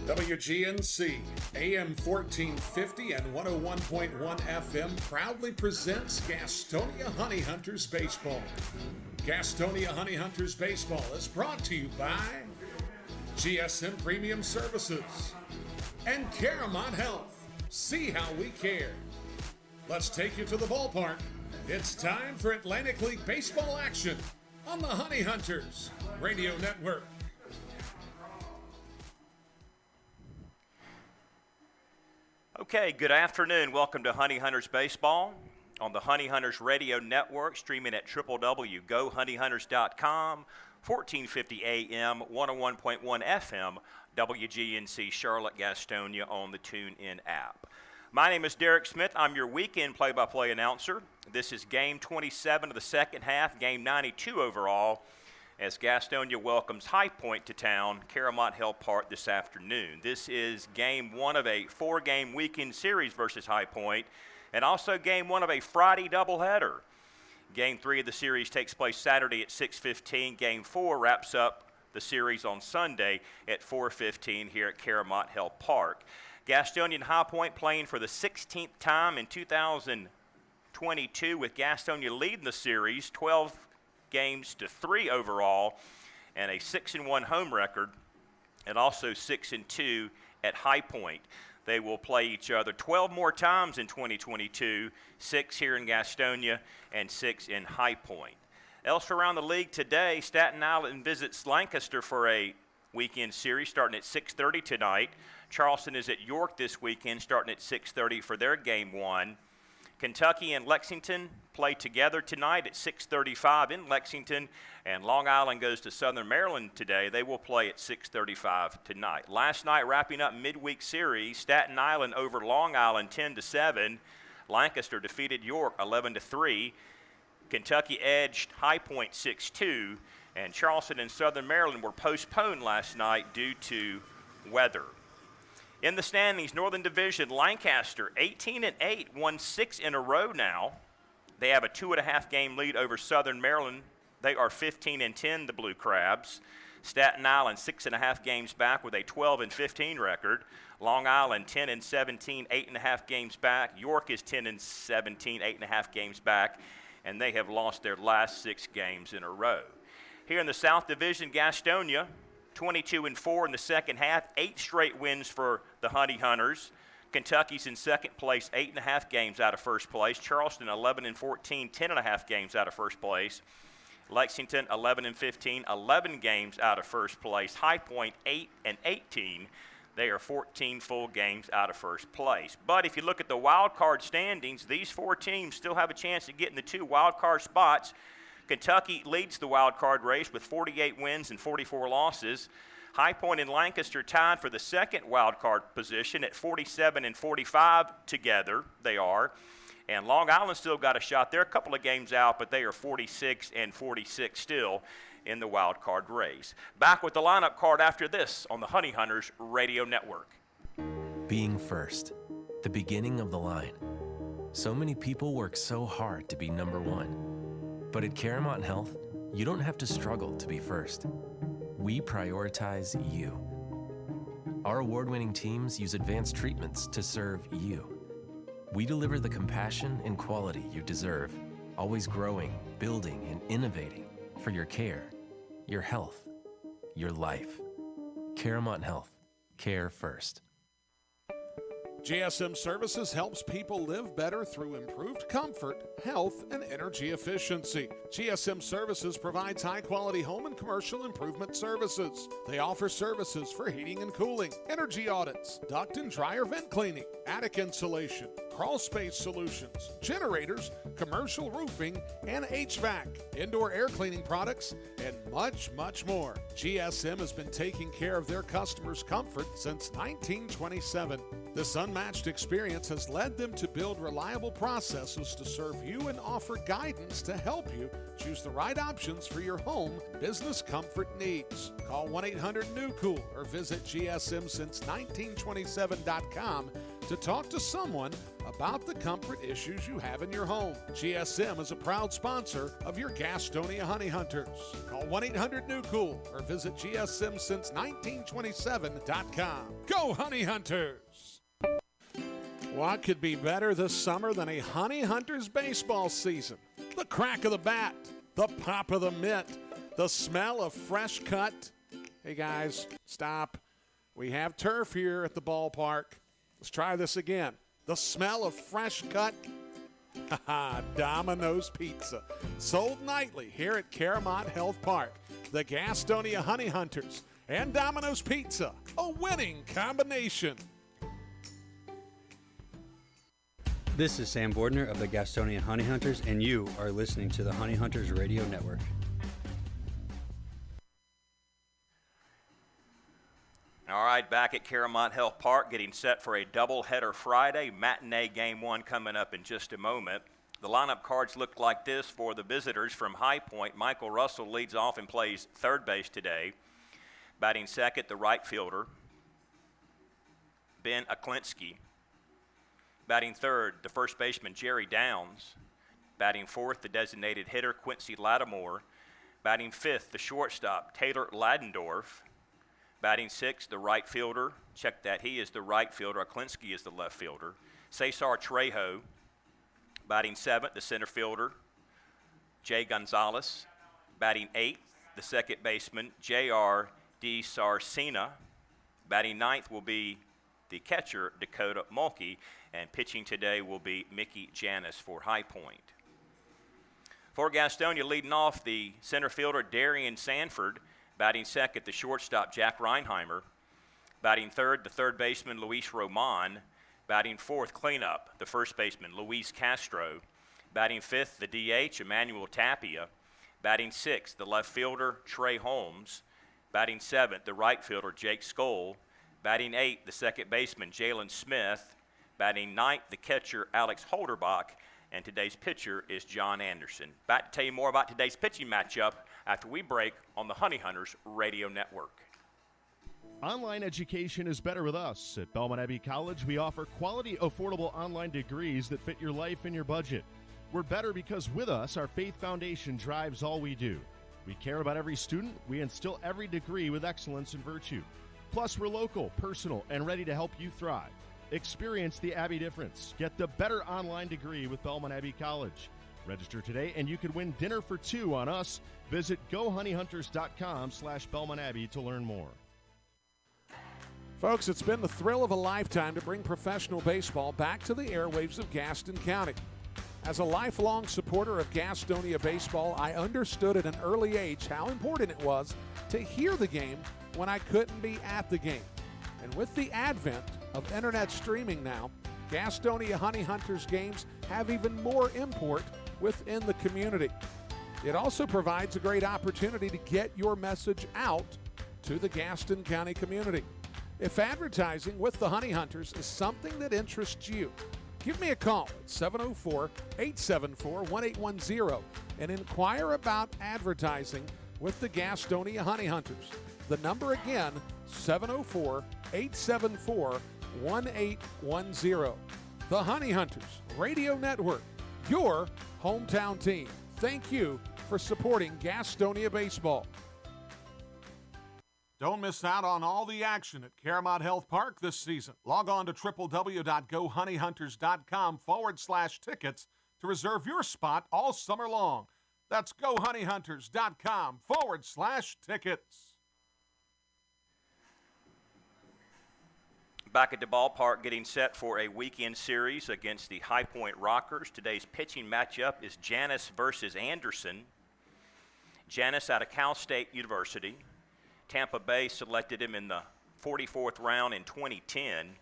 WGNC, AM 1450 and 101.1 FM proudly presents Gastonia Honey Hunters Baseball. Gastonia Honey Hunters Baseball is brought to you by GSM Premium Services and Caramont Health. See how we care. Let's take you to the ballpark. It's time for Atlantic League baseball action on the Honey Hunters Radio Network. Okay, good afternoon. Welcome to Honey Hunters Baseball on the Honey Hunters Radio Network, streaming at www.gohoneyhunters.com, 1450 AM, 101.1 FM, WGNC Charlotte, Gastonia on the TuneIn app. My name is Derek Smith. I'm your weekend play-by-play announcer. This is game 27 of the second half, game 92 overall, as Gastonia welcomes High Point to town, Caramont Hill Park this afternoon. This is game one of a four-game weekend series versus High Point, and also game one of a Friday doubleheader. Game three of the series takes place Saturday at 6:15. Game four wraps up the series on Sunday at 4:15 here at Caramont Hill Park. Gastonia and High Point playing for the 16th time in 2022, with Gastonia leading the series 12 games to 3 overall, and a 6-1 home record, and also 6-2 at High Point. They will play each other 12 more times in 2022, 6 here in Gastonia and 6 in High Point. Else around the league today, Staten Island visits Lancaster for a weekend series starting at 6:30 tonight. Charleston is at York this weekend starting at 6:30 for their game one. Kentucky and Lexington play together tonight at 6:35 in Lexington, and Long Island goes to Southern Maryland today. They will play at 6:35 tonight. Last night, wrapping up midweek series, Staten Island over Long Island 10-7. Lancaster defeated York 11-3. Kentucky edged High Point 6-2, and Charleston and Southern Maryland were postponed last night due to weather. In the standings, Northern Division, Lancaster, 18-8, won 6 in a row now. They have a 2.5 game lead over Southern Maryland. They are 15-10, the Blue Crabs. Staten Island, 6.5 games back with a 12-15 record. Long Island, 10-17, 8.5 games back. York is 10-17, 8.5 games back, and they have lost their last 6 games in a row. Here in the South Division, Gastonia, 22-4 in the second half, 8 straight wins for the Honey Hunters. Kentucky's in second place, 8.5 games out of first place. Charleston, 11-14, 10.5 games out of first place. Lexington, 11-15, 11 games out of first place. High Point, 8-18. They are 14 full games out of first place. But if you look at the wild card standings, these 4 teams still have a chance to get in the 2 wild card spots. Kentucky leads the wild card race with 48 wins and 44 losses. High Point and Lancaster tied for the second wild card position at 47 and 45 together. They are. And Long Island still got a shot. They're a couple of games out, but they are 46 and 46 still in the wild card race. Back with the lineup card after this on the Honey Hunters Radio Network. Being first, the beginning of the line. So many people work so hard to be number one. But at Caramont Health, you don't have to struggle to be first. We prioritize you. Our award-winning teams use advanced treatments to serve you. We deliver the compassion and quality you deserve, always growing, building, and innovating for your care, your health, your life. Caramont Health. Care first. GSM Services helps people live better through improved comfort, health, and energy efficiency. GSM Services provides high-quality home and commercial improvement services. They offer services for heating and cooling, energy audits, duct and dryer vent cleaning, attic insulation, crawl space solutions, generators, commercial roofing, and HVAC, indoor air cleaning products, and much, much more. GSM has been taking care of their customers' comfort since 1927. This unmatched experience has led them to build reliable processes to serve you and offer guidance to help you choose the right options for your home business comfort needs. Call 1-800-NEW-COOL or visit GSMSince1927.com to talk to someone about the comfort issues you have in your home. GSM is a proud sponsor of your Gastonia Honey Hunters. Call 1-800-NEW-COOL or visit GSMsince1927.com. Go Honey Hunters! What could be better this summer than a Honey Hunters baseball season? The crack of the bat, the pop of the mitt, the smell of fresh cut. Hey guys, stop. We have turf here at the ballpark. Let's try this again. The smell of fresh cut. Domino's Pizza. Sold nightly here at Caramont Health Park. The Gastonia Honey Hunters and Domino's Pizza. A winning combination. This is Sam Bordner of the Gastonia Honey Hunters, and you are listening to the Honey Hunters Radio Network. All right, back at Caramont Health Park, getting set for a doubleheader Friday. Matinee Game 1 coming up in just a moment. The lineup cards look like this for the visitors from High Point. Michael Russell leads off and plays third base today. Batting second, the right fielder, Ben Aklinski. Batting third, the first baseman, Jerry Downs. Batting fourth, the designated hitter, Quincy Lattimore. Batting fifth, the shortstop, Taylor Ladendorf. Batting sixth, the right fielder. Check that, he is the right fielder. Aklinski is the left fielder. Cesar Trejo. Batting seventh, the center fielder, Jay Gonzalez. Batting eighth, the second baseman, J.R. DiSarcina. Batting ninth will be the catcher, Dakota Mulkey. And pitching today will be Mickey Janis for High Point. For Gastonia, leading off, the center fielder, Darian Sanford. Batting second, the shortstop, Jack Reinheimer. Batting third, the third baseman, Luis Roman. Batting fourth, cleanup, the first baseman, Luis Castro. Batting fifth, the DH, Emmanuel Tapia. Batting sixth, the left fielder, Trey Holmes. Batting seventh, the right fielder, Jake Skoll. Batting eighth, the second baseman, Jalen Smith. Batting ninth, the catcher, Alex Holderbach. And today's pitcher is John Anderson. Back to tell you more about today's pitching matchup after we break on the Honey Hunters Radio Network. Online education is better with us. At Belmont Abbey College, we offer quality, affordable online degrees that fit your life and your budget. We're better because with us, our faith foundation drives all we do. We care about every student. We instill every degree with excellence and virtue. Plus, we're local, personal, and ready to help you thrive. Experience the Abbey difference. Get the better online degree with Belmont Abbey College. Register today, and you could win dinner for two on us. Visit GoHoneyHunters.com/Belmont Abbey to learn more. Folks, it's been the thrill of a lifetime to bring professional baseball back to the airwaves of Gaston County. As a lifelong supporter of Gastonia baseball, I understood at an early age how important it was to hear the game when I couldn't be at the game. And with the advent of internet streaming now, Gastonia Honey Hunters games have even more import within the community. It also provides a great opportunity to get your message out to the Gaston County community. If advertising with the Honey Hunters is something that interests you, give me a call at 704-874-1810 and inquire about advertising with the Gastonia Honey Hunters. The number again, 704-874-1810. The Honey Hunters Radio Network, your hometown team. Thank you for supporting Gastonia baseball. Don't miss out on all the action at Caramont Health Park this season. Log on to www.gohoneyhunters.com/tickets to reserve your spot all summer long. That's gohoneyhunters.com/tickets. Back at the ballpark, getting set for a weekend series against the High Point Rockers. Today's pitching matchup is Janis versus Anderson. Janis out of Cal State University. Tampa Bay selected him in the 44th round in 2010.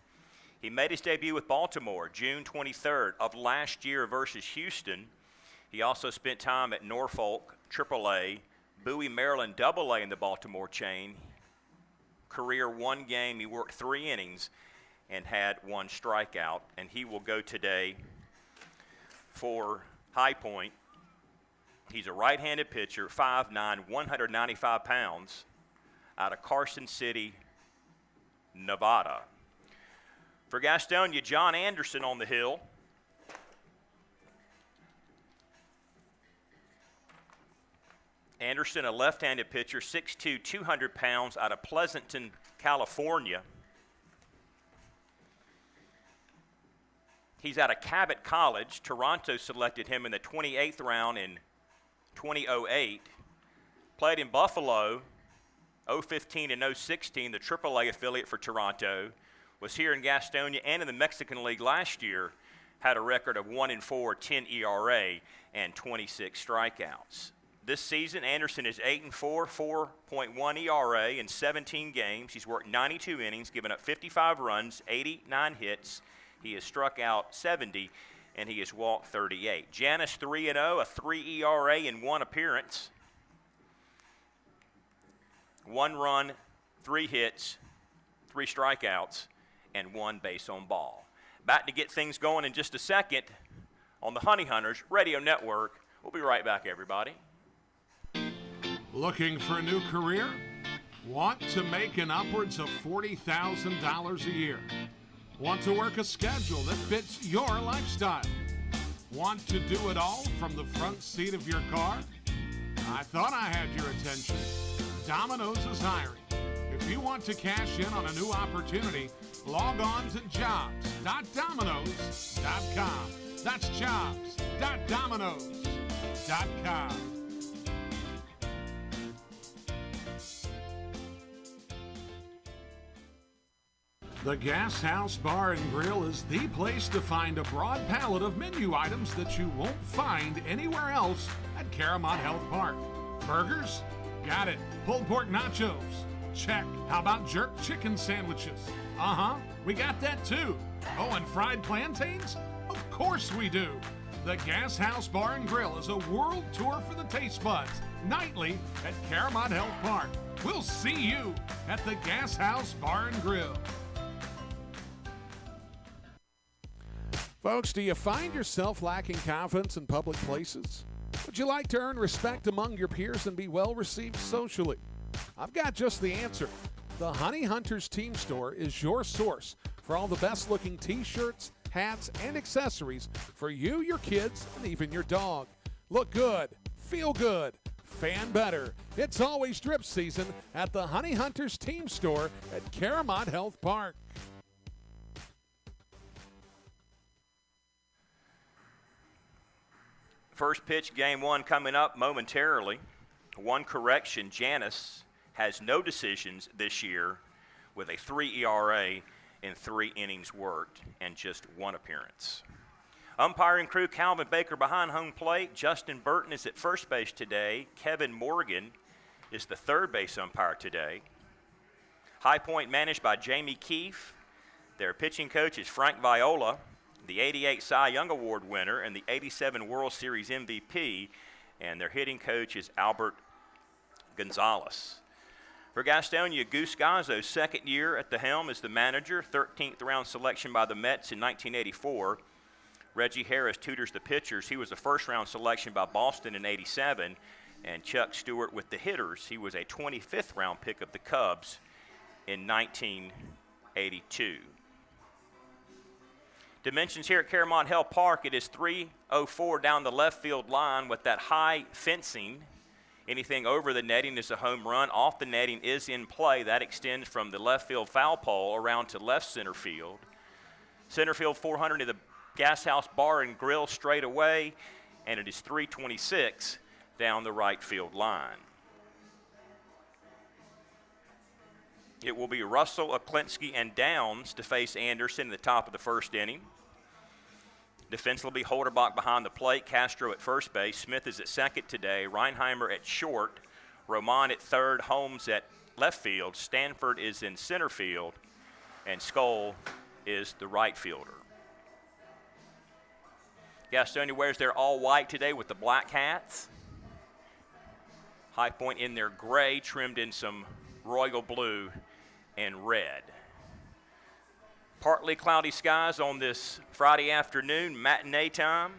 He made his debut with Baltimore June 23rd of last year versus Houston. He also spent time at Norfolk, AAA, Bowie, Maryland, AA in the Baltimore chain. Career one game, he worked 3 innings and had 1 strikeout, and he will go today for High Point. He's a right-handed pitcher, 5'9", 195 pounds, out of Carson City, Nevada. For Gastonia, John Anderson on the hill. Anderson, a left-handed pitcher, 6'2", 200 pounds, out of Pleasanton, California. He's out of Cabot College. Toronto selected him in the 28th round in 2008. Played in Buffalo, 015 and 016, the AAA affiliate for Toronto. Was here in Gastonia and in the Mexican League last year. Had a record of 1-4, 10 ERA, and 26 strikeouts. This season, Anderson is 8-4, 4.1 ERA in 17 games. He's worked 92 innings, given up 55 runs, 89 hits. He has struck out 70, and he has walked 38. Janus 3-0, a 3 ERA in 1 appearance. 1 run, 3 hits, 3 strikeouts, and 1 base on ball. Back to get things going in just a second on the Honey Hunters Radio Network. We'll be right back, everybody. Looking for a new career? Want to make an upwards of $40,000 a year? Want to work a schedule that fits your lifestyle? Want to do it all from the front seat of your car? I thought I had your attention. Domino's is hiring. If you want to cash in on a new opportunity, log on to jobs.domino's.com. That's jobs.domino's.com. The Gas House Bar and Grill is the place to find a broad palette of menu items that you won't find anywhere else at Caramont Health Park. Burgers? Got it. Pulled pork nachos? Check. How about jerk chicken sandwiches? We got that too. Oh, and fried plantains? Of course we do. The Gas House Bar and Grill is a world tour for the taste buds, nightly at Caramont Health Park. We'll see you at the Gas House Bar and Grill. Folks, do you find yourself lacking confidence in public places? Would you like to earn respect among your peers and be well received socially? I've got just the answer. The Honey Hunters Team Store is your source for all the best looking t-shirts, hats, and accessories for you, your kids, and even your dog. Look good, feel good, fan better. It's always drip season at the Honey Hunters Team Store at Caramont Health Park. First pitch, game 1 coming up momentarily. One correction, Janus has no decisions this year with a 3 ERA in 3 innings worked and just 1 appearance. Umpiring crew, Calvin Baker behind home plate. Justin Burton is at first base today. Kevin Morgan is the third base umpire today. High Point managed by Jamie Keefe. Their pitching coach is Frank Viola, the 88 Cy Young Award winner and the 87 World Series MVP, and their hitting coach is Albert Gonzalez. For Gastonia, Goose Gazzo's second year at the helm as the manager, 13th round selection by the Mets in 1984. Reggie Harris tutors the pitchers. He was a first round selection by Boston in 87, and Chuck Stewart with the hitters. He was a 25th round pick of the Cubs in 1982. Dimensions here at Caramont Health Park, it is 304 down the left field line with that high fencing. Anything over the netting is a home run. Off the netting is in play. That extends from the left field foul pole around to left center field. Center field 400 to the Gas House Bar and Grill straight away, and it is 326 down the right field line. It will be Russell, Oklinski, and Downs to face Anderson in the top of the first inning. Defensively, Holderbach behind the plate, Castro at first base, Smith is at second today, Reinheimer at short, Roman at third, Holmes at left field, Stanford is in center field, and Skoll is the right fielder. Gastonia wears their all white today with the black hats. High Point in their gray, trimmed in some royal blue and red. Partly cloudy skies on this Friday afternoon, matinee time.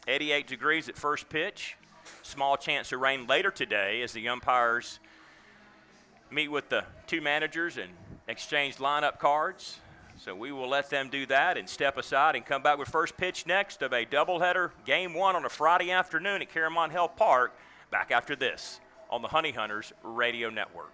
88 degrees at first pitch. Small chance of rain later today as the umpires meet with the two managers and exchange lineup cards. So we will let them do that and step aside and come back with first pitch next of a doubleheader, game 1 on a Friday afternoon at Caramont Health Park. Back after this on the Honey Hunters Radio Network.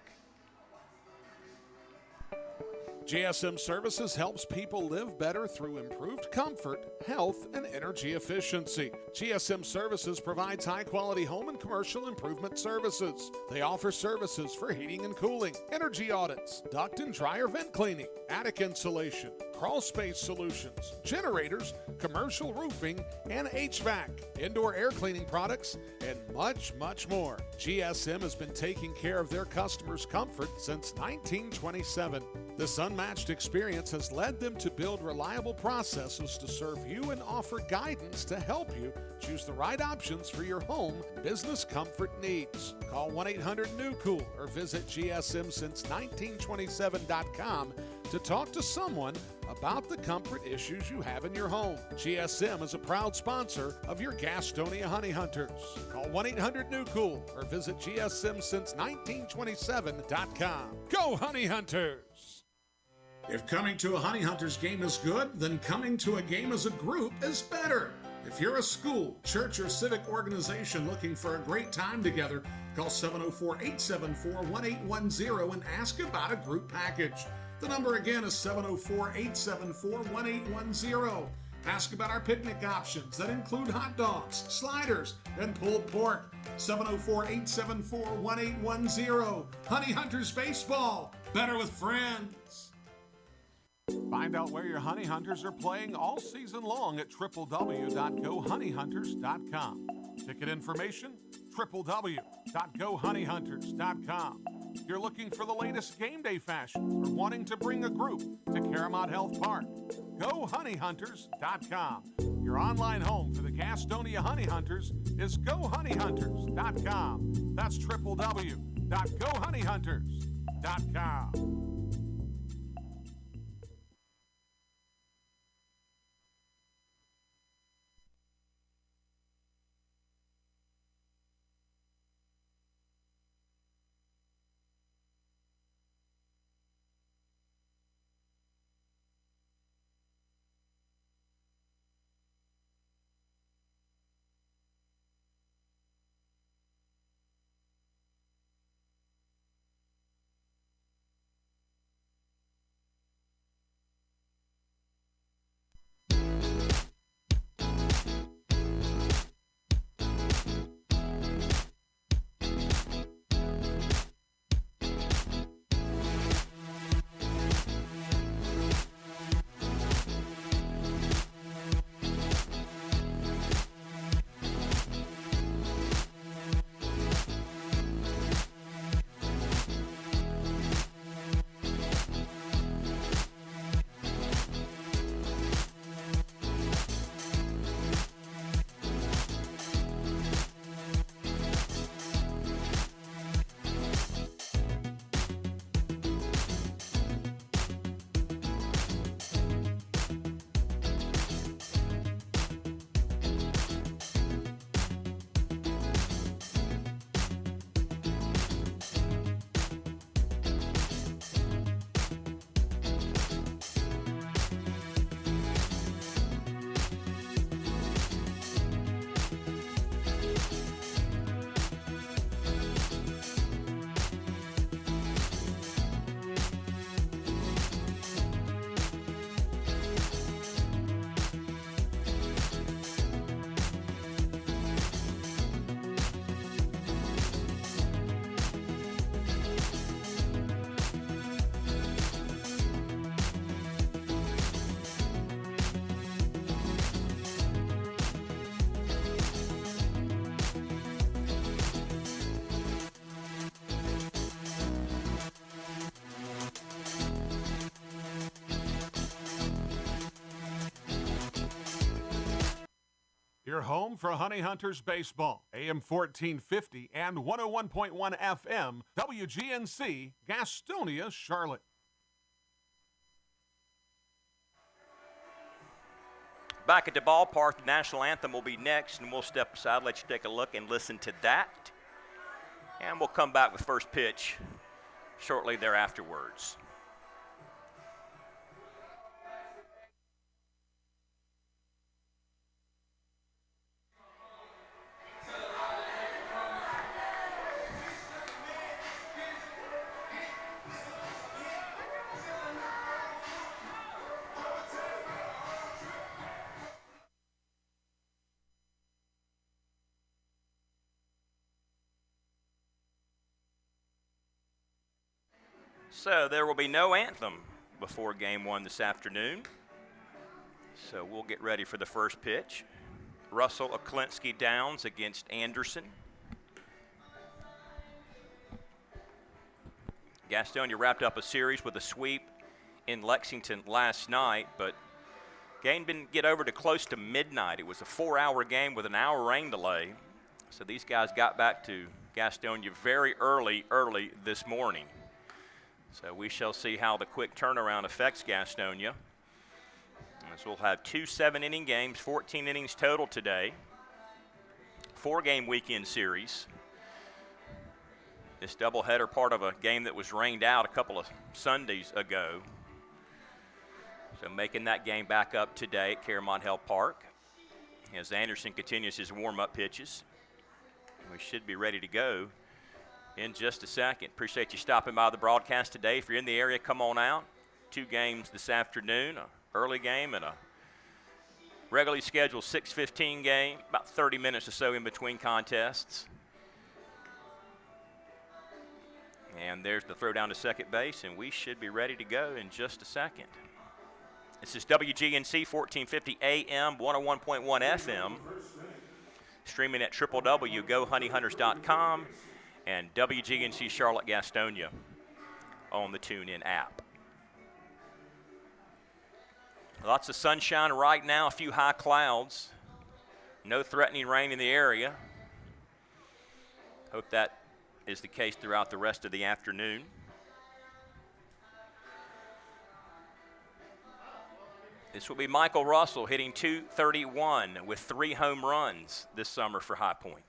GSM Services helps people live better through improved comfort, health, and energy efficiency. GSM Services provides high-quality home and commercial improvement services. They offer services for heating and cooling, energy audits, duct and dryer vent cleaning, attic insulation, crawl space solutions, generators, commercial roofing, and HVAC, indoor air cleaning products, and much, much more. GSM has been taking care of their customers' comfort since 1927. This unmatched experience has led them to build reliable processes to serve you and offer guidance to help you choose the right options for your home business comfort needs. Call 1-800-NEW-COOL or visit gsmsince1927.com to talk to someone about the comfort issues you have in your home. GSM is a proud sponsor of your Gastonia Honey Hunters. Call 1-800-NEW-COOL or visit gsmsince1927.com. Go Honey Hunters! If coming to a Honey Hunters game is good, then coming to a game as a group is better. If you're a school, church, or civic organization looking for a great time together, call 704-874-1810 and ask about a group package. The number again is 704-874-1810. Ask about our picnic options that include hot dogs, sliders, and pulled pork. 704-874-1810. Honey Hunters Baseball. Better with friends. Find out where your Honey Hunters are playing all season long at www.gohoneyhunters.com. Ticket information, www.gohoneyhunters.com. If you're looking for the latest game day fashion or wanting to bring a group to Caramont Health Park, GoHoneyHunters.com. Your online home for the Gastonia Honey Hunters is GoHoneyHunters.com. That's www.GoHoneyHunters.com. Your home for Honey Hunters Baseball, AM 1450 and 101.1 FM, WGNC, Gastonia, Charlotte. Back at the ballpark, the national anthem will be next, and we'll step aside, let you take a look and listen to that. And we'll come back with first pitch shortly thereafterwards. So there will be no anthem before game one this afternoon. So we'll get ready for the first pitch. Russell Oklinski Downs against Anderson. Gastonia wrapped up a series with a sweep in Lexington last night, but game didn't get over to close to midnight. It was a 4-hour game with an hour rain delay. So these guys got back to Gastonia very early this morning. So we shall see how the quick turnaround affects Gastonia. As we'll have 2 7-inning games, 14 innings total today. 4-game weekend series. This doubleheader part of a game that was rained out a couple of Sundays ago. So making that game back up today at Caramont Health Park as Anderson continues his warm-up pitches. We should be ready to go in just a second. Appreciate you stopping by the broadcast today. If you're in the area, come on out. 2 games this afternoon, an early game and a regularly scheduled 6:15 game, about 30 minutes or so in between contests. And there's the throw down to second base, and we should be ready to go in just a second. This is WGNC 1450 AM, 101.1 FM, streaming at www.gohoneyhunters.com and WGNC Charlotte Gastonia on the TuneIn app. Lots of sunshine right now, a few high clouds. No threatening rain in the area. Hope that is the case throughout the rest of the afternoon. This will be Michael Russell hitting .231 with 3 home runs this summer for High Point.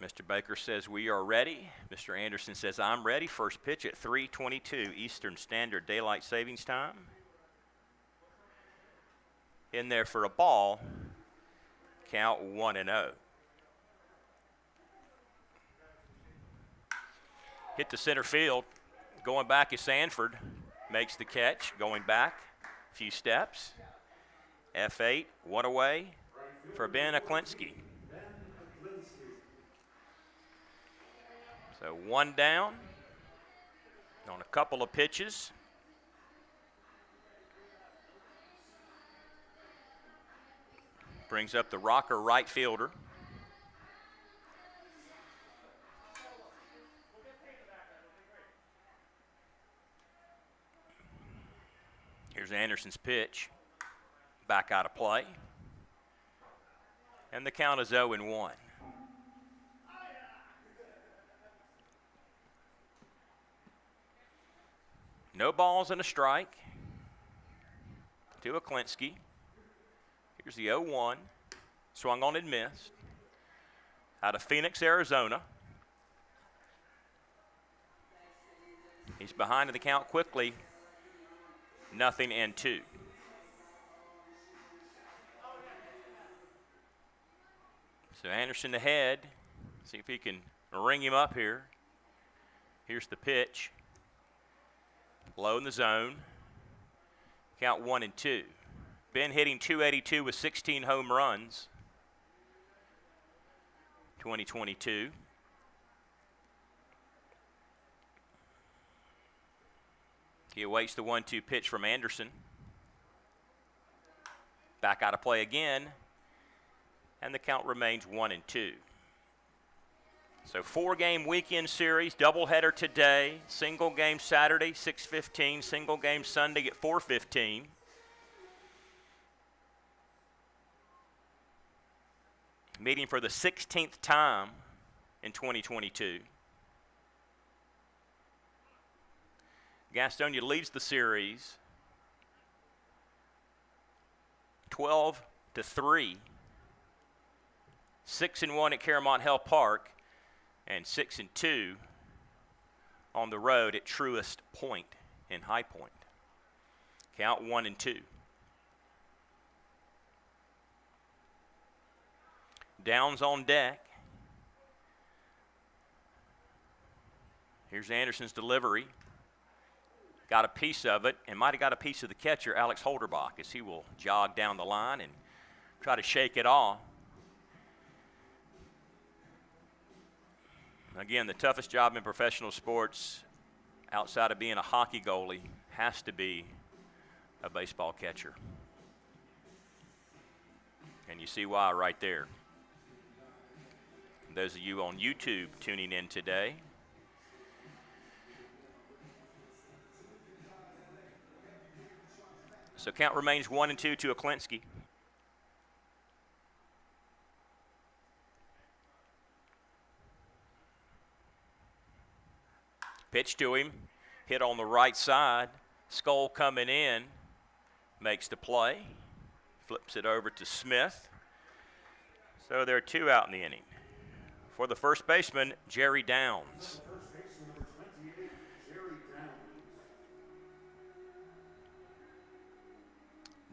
Mr. Baker says we are ready. Mr. Anderson says I'm ready. First pitch at 3:22 Eastern Standard Daylight Savings Time. In there for a ball. Count 1-0. Hit to center field. Going back is Sanford. Makes the catch. Going back a few steps. F8, 1 away for Ben Oklinski. So 1 down on a couple of pitches. Brings up the rocker right fielder. Here's Anderson's pitch. Back out of play. And the count is 0-1. No balls and a strike to Oklinski. Here's the 0-1. Swung on and missed. Out of Phoenix, Arizona. He's behind in the count quickly. 0-2. So Anderson ahead. See if he can ring him up here. Here's the pitch. Low in the zone. Count 1-2. Ben hitting .282 with 16 home runs. 2022. He awaits the 1-2 pitch from Anderson. Back out of play again. And the count remains 1-2. So 4-game weekend series, doubleheader today, single game Saturday, 6:15, single game Sunday at 4:15. Meeting for the 16th time in 2022. Gastonia leads the series 12-3. 6-1 at Caramont Health Park and 6-2 on the road at Truist Point in High Point. Count 1-2. Downs on deck. Here's Anderson's delivery. Got a piece of it and might have got a piece of the catcher, Alex Holderbach, as he will jog down the line and try to shake it off. Again, the toughest job in professional sports outside of being a hockey goalie has to be a baseball catcher. And you see why right there. Those of you on YouTube tuning in today, so count remains 1-2 to Aklinski. Pitch to him, hit on the right side. Skull coming in, makes the play, flips it over to Smith. So there are 2 out in the inning. For the first baseman, Jerry Downs.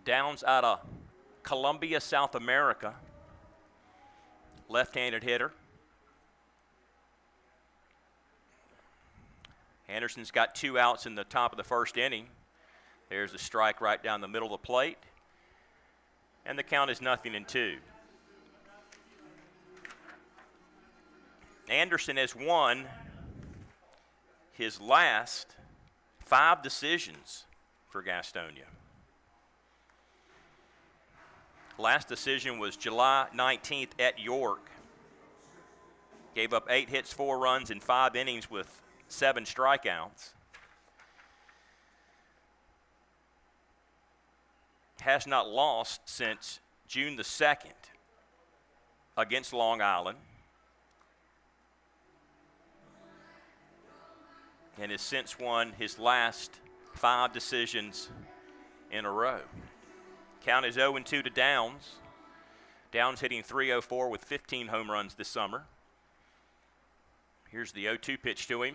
Downs out of Colombia, South America. Left-handed hitter. Anderson's got 2 outs in the top of the first inning. There's a strike right down the middle of the plate. And the count is 0-2. Anderson has won his last 5 decisions for Gastonia. Last decision was July 19th at York. Gave up 8 hits, 4 runs in 5 innings with 7 strikeouts. Has not lost since June the 2nd against Long Island. And has since won his last 5 decisions in a row. Count is 0-2 to Downs. Downs hitting .304 with 15 home runs this summer. Here's the 0-2 pitch to him.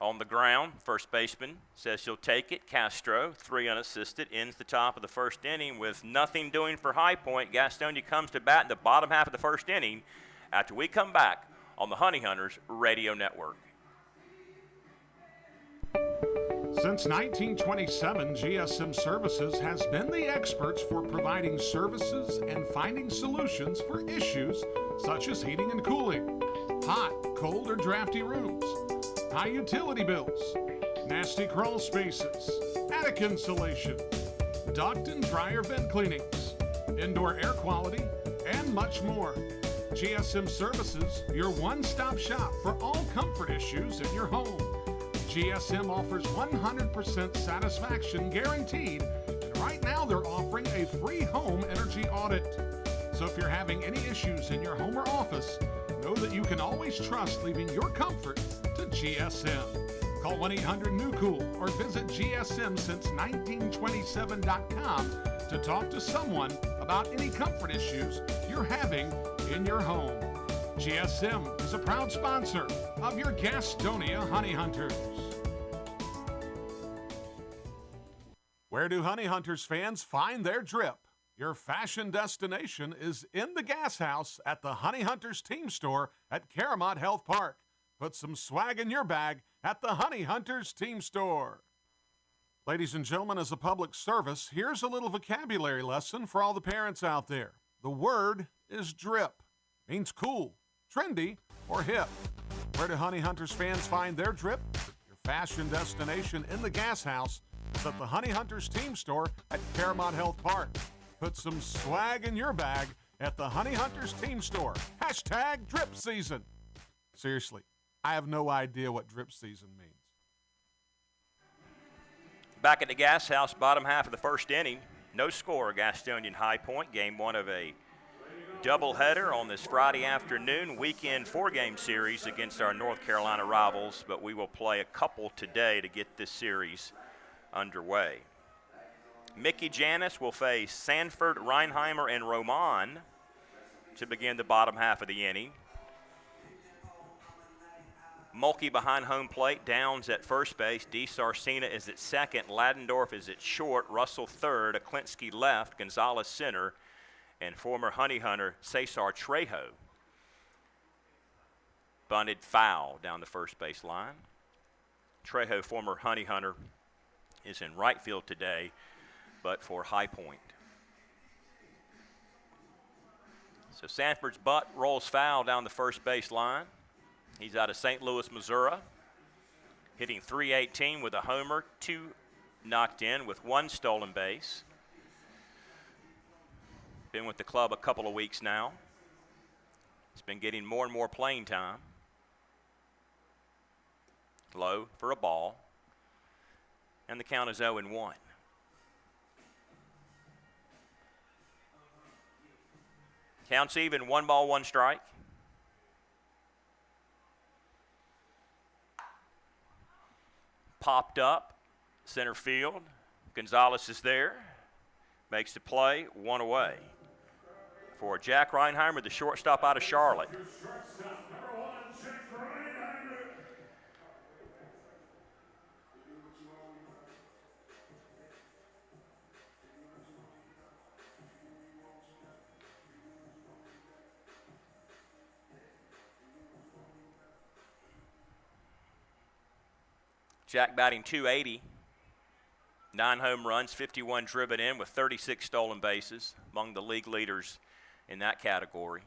On the ground, first baseman says he'll take it. Castro, 3 unassisted, ends the top of the first inning with nothing doing for High Point. Gastonia comes to bat in the bottom half of the first inning after we come back on the Honey Hunters Radio Network. Since 1927, GSM Services has been the experts for providing services and finding solutions for issues such as heating and cooling, hot, cold, or drafty rooms, high utility bills, nasty crawl spaces, attic insulation, duct and dryer vent cleanings, indoor air quality, and much more. GSM Services, your one-stop shop for all comfort issues in your home. GSM offers 100% satisfaction guaranteed, and right now they're offering a free home energy audit. So if you're having any issues in your home or office, know that you can always trust leaving your comfort to GSM. Call 1-800-NEW-COOL or visit GSMsince1927.com to talk to someone about any comfort issues you're having in your home. GSM is a proud sponsor of your Gastonia Honey Hunters. Where do Honey Hunters fans find their drip? Your fashion destination is in the Gas House at the Honey Hunters Team Store at Caramont Health Park. Put some swag in your bag at the Honey Hunters Team Store. Ladies and gentlemen, as a public service, here's a little vocabulary lesson for all the parents out there. The word is drip. Means cool, trendy, or hip. Where do Honey Hunters fans find their drip? Your fashion destination in the Gas House is at the Honey Hunters Team Store at Caramont Health Park. Put some swag in your bag at the Honey Hunters Team Store. Hashtag drip season. Seriously, I have no idea what drip season means. Back at the Gas House, bottom half of the first inning. No score, Gastonia and High Point. Game 1 of a doubleheader on this Friday afternoon, weekend 4-game series against our North Carolina rivals, but we will play a couple today to get this series underway. Mickey Janis will face Sanford, Reinheimer, and Roman to begin the bottom half of the inning. Mulkey behind home plate, Downs at first base, D. Sarcina is at second, Ladendorf is at short, Russell third, Aklinski left, Gonzalez center, and former Honey Hunter Cesar Trejo bunted foul down the first base line. Trejo, former Honey Hunter, is in right field today, but for High Point. So Sanford's butt rolls foul down the first base line. He's out of St. Louis, Missouri, hitting .318 with a homer, 2 knocked in with 1 stolen base. Been with the club a couple of weeks now. He's been getting more and more playing time. Low for a ball. And the count is 0-1. Counts even, 1 ball, 1 strike. Popped up, center field. Gonzalez is there. Makes the play, 1 away. For Jack Reinheimer, the shortstop out of Charlotte. Jack batting .280, 9 home runs, 51 driven in with 36 stolen bases, among the league leaders in that category.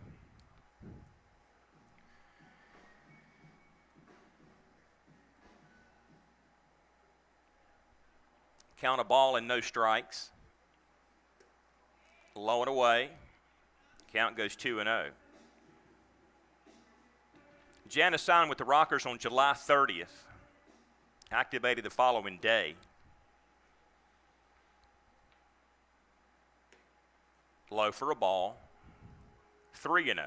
Count a ball and no strikes. Low and away. Count goes 2-0. Janice signed with the Rockers on July 30th. Activated the following day. Low for a ball. 3-0.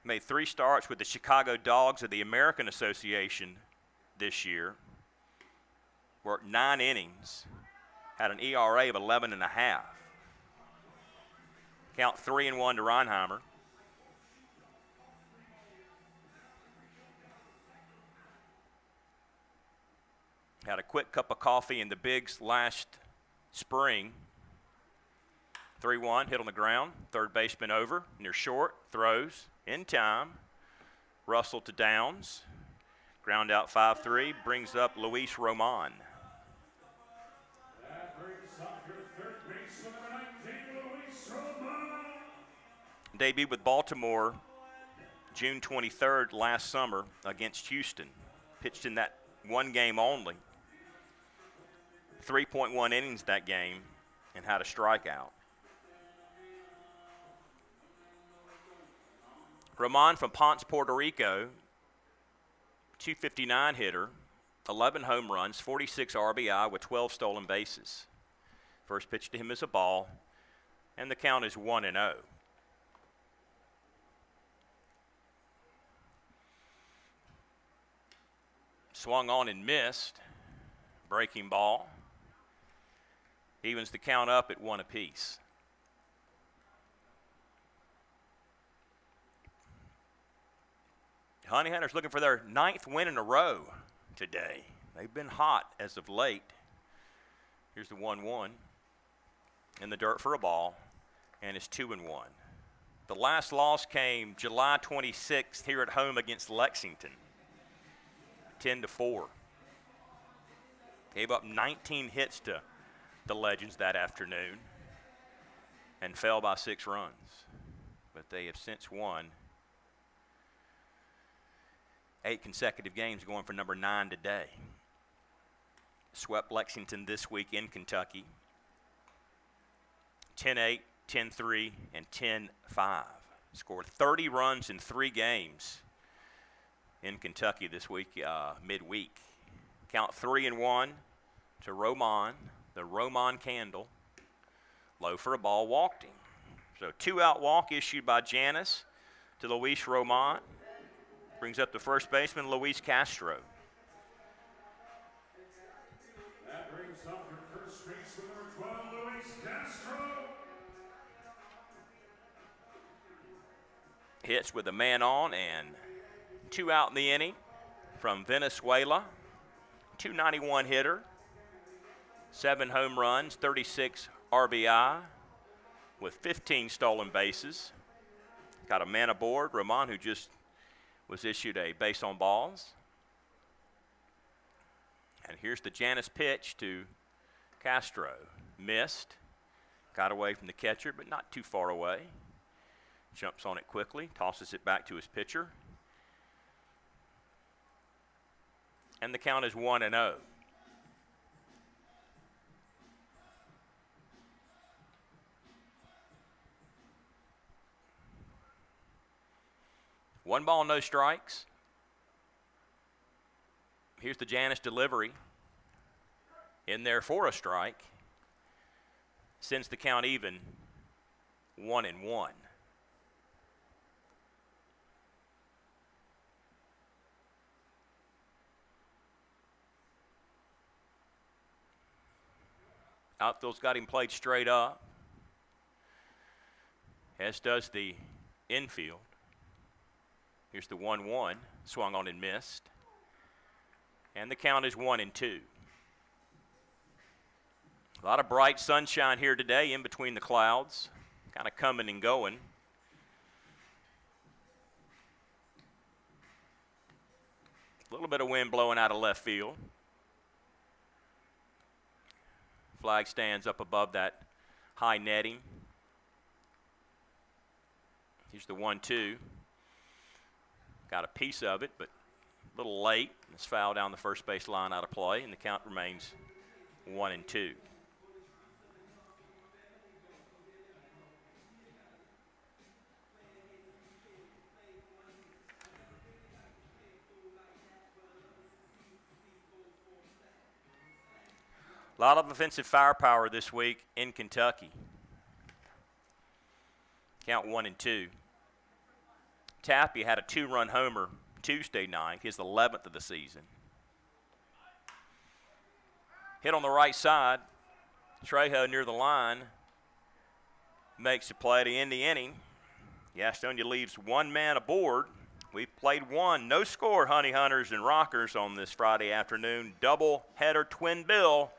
Made 3 starts with the Chicago Dogs of the American Association this year. Worked 9 innings. Had an ERA of 11.5. Count 3-1 to Reinheimer. Had a quick cup of coffee in the bigs last spring. 3-1, hit on the ground. Third baseman over, near short, throws, in time. Russell to Downs. Ground out 5-3, brings up Luis Roman. Debuted with Baltimore June 23rd last summer against Houston. Pitched in that 1 game only. 3.1 innings that game and had a strikeout. Roman from Ponce, Puerto Rico, 259 hitter, 11 home runs, 46 RBI with 12 stolen bases. First pitch to him is a ball, and the count is 1-0. Swung on and missed. Breaking ball. Evens the count up at 1 apiece. Honey Hunters looking for their 9th win in a row today. They've been hot as of late. Here's the 1-1. In the dirt for a ball, and it's 2-1. The last loss came July 26th here at home against Lexington. 10-4. Gave up 19 hits to the Legends that afternoon and fell by 6 runs. But they have since won 8 consecutive games, going for number 9 today. Swept Lexington this week in Kentucky. 10-8, 10-3, and 10-5. Scored 30 runs in 3 games in Kentucky this week, midweek. Count 3-1 to Roman, the Roman Candle. Low for a ball, walked him. So 2-out walk issued by Janice to Luis Roman. Brings up the first baseman, Luis Castro. That brings up your first baseman, number 12, Luis Castro. Hits with a man on and 2 out in the inning from Venezuela. 291 hitter, 7 home runs, 36 RBI with 15 stolen bases. Got a man aboard, Roman, who just was issued a base on balls. And here's the Janice pitch to Castro. Missed. Got away from the catcher, but not too far away. Jumps on it quickly, tosses it back to his pitcher. And the count is 1-0. One ball, no strikes. Here's the Janice delivery. In there for a strike. Sends the count even, 1-1. Outfield's got him played straight up, as does the infield. Here's the 1-1, swung on and missed. And the count is 1-2. A lot of bright sunshine here today in between the clouds, kind of coming and going. A little bit of wind blowing out of left field. Flag stands up above that high netting. Here's the 1-2. Got a piece of it, but a little late. It's foul down the first base line out of play, and the count remains 1-2. A lot of offensive firepower this week in Kentucky. Count 1-2. Tappy had a 2-run homer Tuesday night, his 11th of the season. Hit on the right side. Trejo near the line makes the play to end the inning. Gastonia leaves one man aboard. We've played one no-score Honey Hunters and Rockers on this Friday afternoon. Double-header twin bill.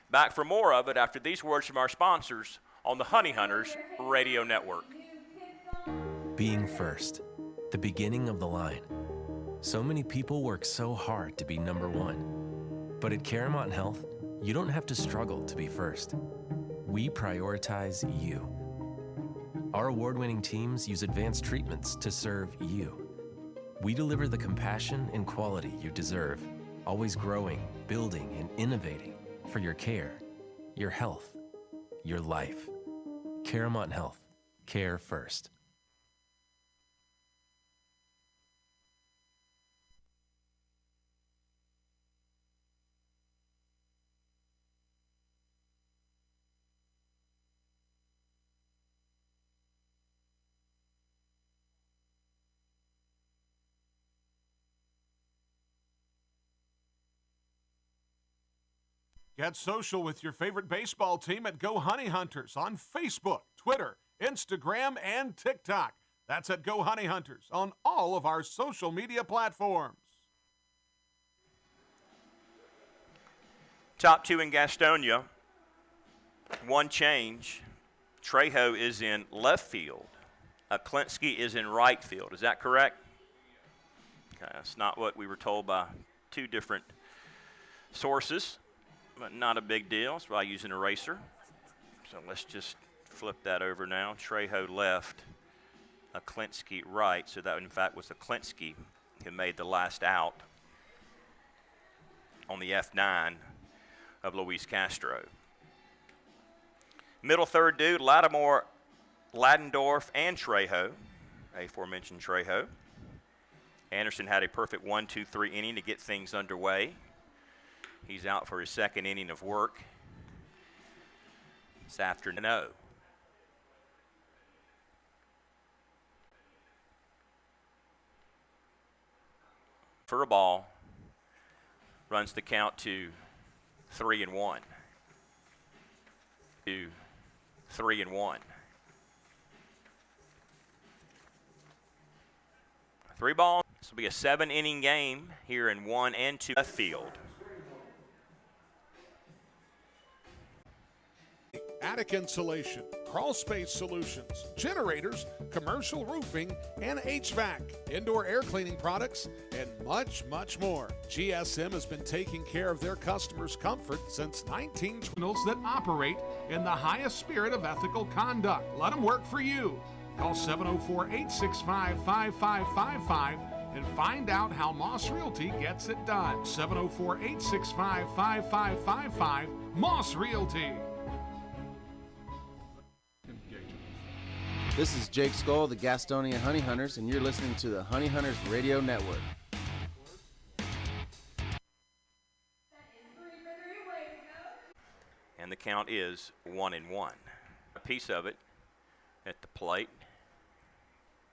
Back for more of it after these words from our sponsors on the Honey Hunters Radio Network. Being first, the beginning of the line. So many people work so hard to be number one. But at Caramount Health, you don't have to struggle to be first. We prioritize you. Our award-winning teams use advanced treatments to serve you. We deliver the compassion and quality you deserve, always growing, building, and innovating for your care, your health, your life. Caramount Health. Care first. Get social with your favorite baseball team at Go Honey Hunters on Facebook, Twitter, Instagram, and TikTok. That's at Go Honey Hunters on all of our social media platforms. Top two in Gastonia. One change. Trejo is in left field. Klinsky is in right field. Is that correct? Okay, that's not what we were told by two different sources. But not a big deal. That's why I use an eraser. So let's just flip that over now. Trejo left, Klinsky right. So that, in fact, was Klinsky who made the last out on the F9 of Luis Castro. Middle third dude, Lattimore, Ladendorf, and Trejo, aforementioned Trejo. Anderson had a perfect 1-2-3 inning to get things underway. He's out for his second inning of work this afternoon. For a ball, runs the count to 3-1. 3-1. 3 balls. This will be a 7-inning game here in 1 and 2 left field. attic insulation, crawl space solutions, generators, commercial roofing, and HVAC, indoor air cleaning products, and much, much more. GSM has been taking care of their customers' comfort since 1920s that operate in the highest spirit of ethical conduct. Let them work for you. Call 704-865-5555 and find out how Moss Realty gets it done. 704-865-5555, Moss Realty. This is Jake Skoll of the Gastonia Honey Hunters, and you're listening to the Honey Hunters Radio Network. And the count is 1-1. A piece of it at the plate.